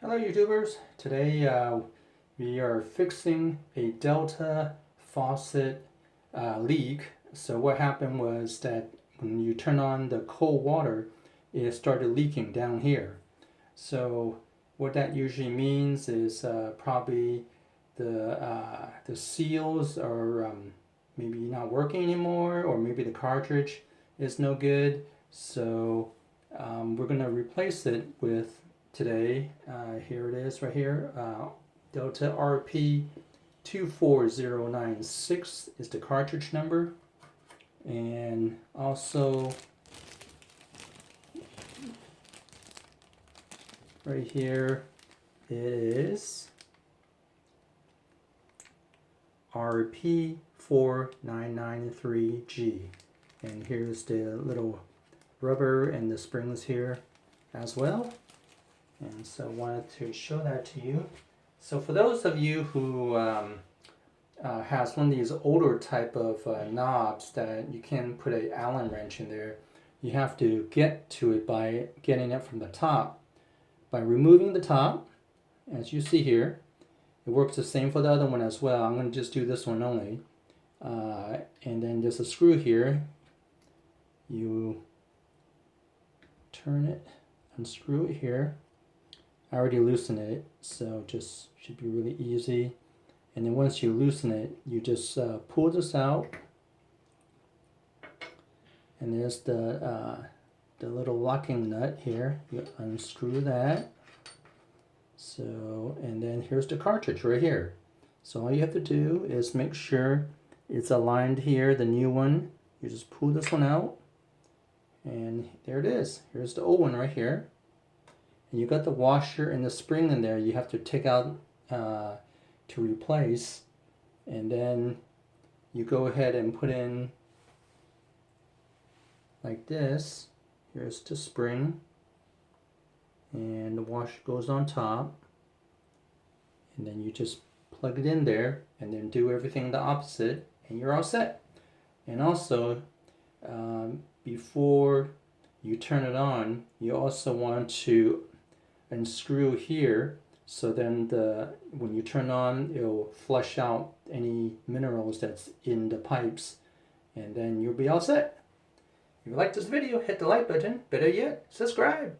Hello YouTubers, today we are fixing a Delta faucet leak. So what happened was that when you turn on the cold water, it started leaking down here. So what that usually means is probably the seals are maybe not working anymore, or maybe the cartridge is no good. So we're going to replace it with today. Here it is right here. Delta RP24096 is the cartridge number. And also right here is RP4993G. And here's the little rubber and the springs here as well. And so I wanted to show that to you. So for those of you who has one of these older type of knobs that you can put an Allen wrench in there, you have to get to it by getting it from the top. By removing the top, as you see here, it works the same for the other one as well. I'm going to just do this one only. And then there's a screw here. You turn it, unscrew it here. I already loosened it, so just should be really easy. And then once you loosen it, you just pull this out, and there's the little locking nut here. You unscrew that. So, and then here's the cartridge right here. So all you have to do is make sure it's aligned here, the new one. You just pull this one out, and there it is. Here's the old one right here. And you got the washer and the spring in there. You have to take out to replace, and then you go ahead and put in like this. Here's the spring, and the washer goes on top, and then you just plug it in there and then do everything the opposite, and you're all set. And also before you turn it on, you also want to unscrew here, so then when you turn on, it'll flush out any minerals that's in the pipes, and then you'll be all set. If you like this video, hit the like button. Better yet, subscribe.